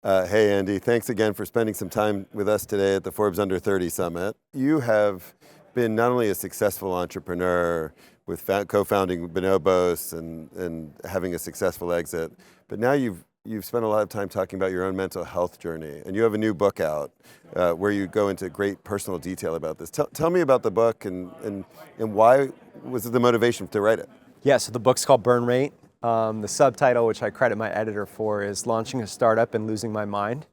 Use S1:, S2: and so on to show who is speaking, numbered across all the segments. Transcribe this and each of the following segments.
S1: Hey, Andy, thanks again for spending some time with us today at the Forbes Under 30 Summit. You have been not only a successful entrepreneur with co-founding Bonobos and having a successful exit, but now you've spent a lot of time talking about your own mental health journey, and you have a new book out where you go into great personal detail about this. Tell me about the book and why was it the motivation to write it?
S2: Yeah, so the book's called Burn Rate. The subtitle, which I credit my editor for, is Launching a Startup and Losing My Mind.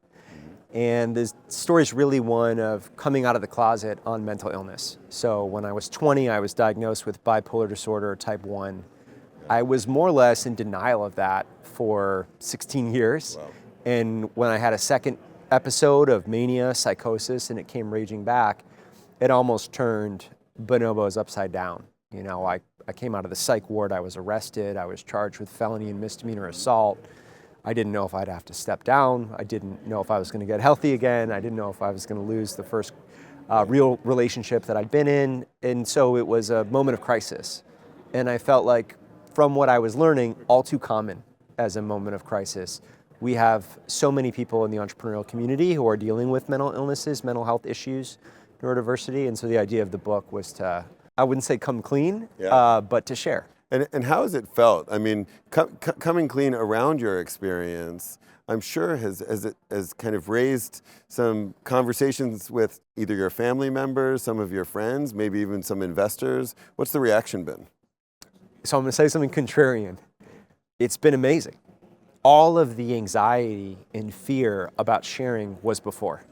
S2: And the story is really one of coming out of the closet on mental illness. So when I was 20, I was diagnosed with bipolar disorder type 1. I was more or less in denial of that for 16 years.
S1: Wow.
S2: And when I had a second episode of mania, psychosis, and it came raging back, it almost turned Bonobos upside down. You know, I came out of the psych ward, I was arrested, I was charged with felony and misdemeanor assault. I didn't know if I'd have to step down. I didn't know if I was gonna get healthy again. I didn't know if I was gonna lose the first real relationship that I'd been in. And so it was a moment of crisis. And I felt like, from what I was learning, all too common as a moment of crisis. We have so many people in the entrepreneurial community who are dealing with mental illnesses, mental health issues, neurodiversity. And so the idea of the book was to, I wouldn't say come clean, but to share.
S1: And how has it felt? I mean, coming clean around your experience, I'm sure has kind of raised some conversations with either your family members, some of your friends, maybe even some investors. What's the reaction been?
S2: So I'm gonna say something contrarian. It's been amazing. All of the anxiety and fear about sharing was before.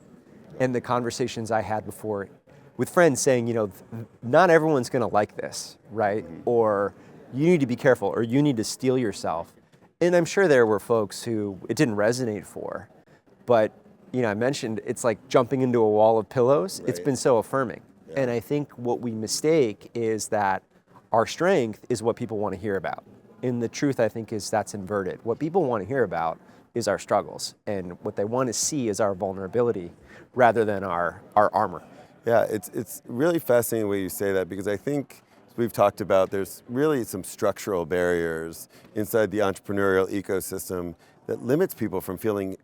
S2: And the conversations I had before with friends saying, you know, not everyone's gonna like this, right? Or you need to be careful, or you need to steel yourself. And I'm sure there were folks who it didn't resonate for, but you know, I mentioned it's like jumping into a wall of pillows. Right. It's been so affirming. Yeah. And I think what we mistake is that our strength is what people want to hear about. And the truth, I think, is that's inverted. What people want to hear about is our struggles, and what they want to see is our vulnerability rather than our armor.
S1: Yeah, it's really fascinating the way you say that, because I think, as we've talked about, there's really some structural barriers inside the entrepreneurial ecosystem that limits people from feeling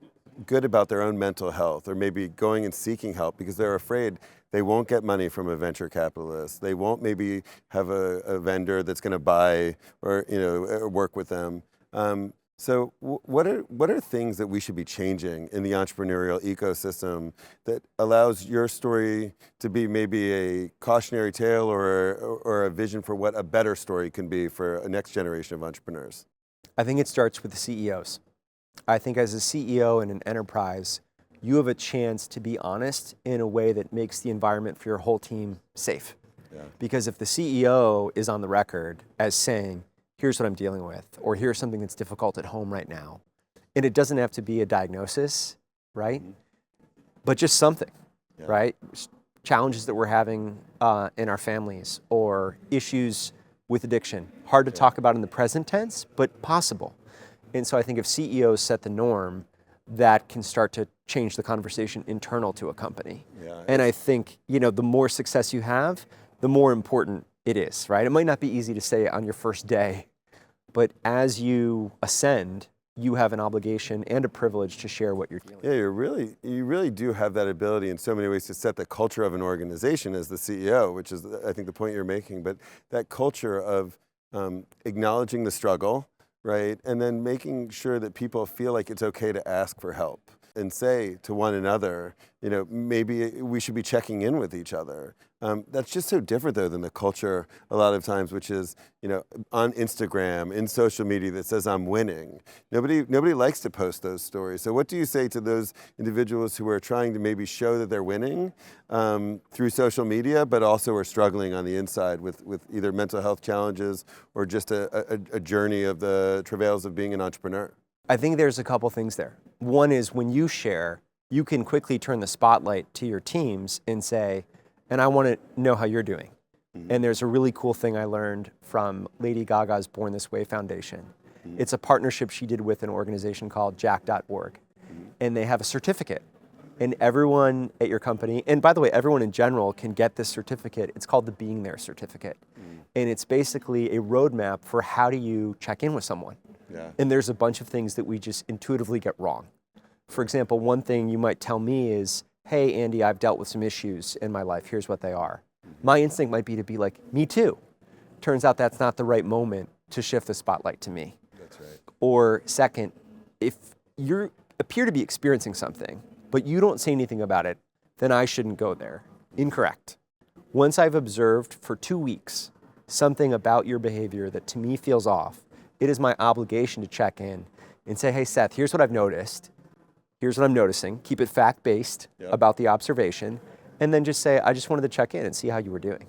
S1: good about their own mental health, or maybe going and seeking help because they're afraid they won't get money from a venture capitalist. They won't maybe have a vendor that's going to buy or work with them. So what are things that we should be changing in the entrepreneurial ecosystem that allows your story to be maybe a cautionary tale or a vision for what a better story can be for a next generation of entrepreneurs?
S2: I think it starts with the CEOs. I think as a CEO in an enterprise, you have a chance to be honest in a way that makes the environment for your whole team safe. Yeah. Because if the CEO is on the record as saying, here's what I'm dealing with, or here's something that's difficult at home right now. And it doesn't have to be a diagnosis, right? Mm-hmm. But just something, right? Challenges that we're having in our families, or issues with addiction. Hard to talk about in the present tense, but possible. And so I think if CEOs set the norm, that can start to change the conversation internal to a company. Yeah. And I think, the more success you have, the more important it is, right? It might not be easy to say on your first day, but as you ascend, you have an obligation and a privilege to share what you're dealing with.
S1: Yeah, you really do have that ability in so many ways to set the culture of an organization as the CEO, which is, I think, the point you're making. But that culture of acknowledging the struggle, right? And then making sure that people feel like it's okay to ask for help and say to one another, maybe we should be checking in with each other. That's just so different, though, than the culture a lot of times, which is, on Instagram, in social media, that says I'm winning. Nobody likes to post those stories. So what do you say to those individuals who are trying to maybe show that they're winning through social media, but also are struggling on the inside with either mental health challenges or just a journey of the travails of being an entrepreneur?
S2: I think there's a couple things there. One is when you share, you can quickly turn the spotlight to your teams and say, and I want to know how you're doing. Mm-hmm. And there's a really cool thing I learned from Lady Gaga's Born This Way Foundation. Mm-hmm. It's a partnership she did with an organization called jack.org. Mm-hmm. And they have a certificate. And everyone at your company, and by the way, everyone in general can get this certificate. It's called the Being There certificate. Mm-hmm. And it's basically a roadmap for how do you check in with someone. Yeah. And there's a bunch of things that we just intuitively get wrong. For example, one thing you might tell me is, hey, Andy, I've dealt with some issues in my life. Here's what they are. My instinct might be to be like, me too. Turns out that's not the right moment to shift the spotlight to me.
S1: That's right.
S2: Or second, if you appear to be experiencing something, but you don't say anything about it, then I shouldn't go there. Incorrect. Once I've observed for 2 weeks something about your behavior that to me feels off, it is my obligation to check in and say, hey, Seth, here's what I've noticed. Here's what I'm noticing. Keep it fact-based about the observation. And then just say, I just wanted to check in and see how you were doing.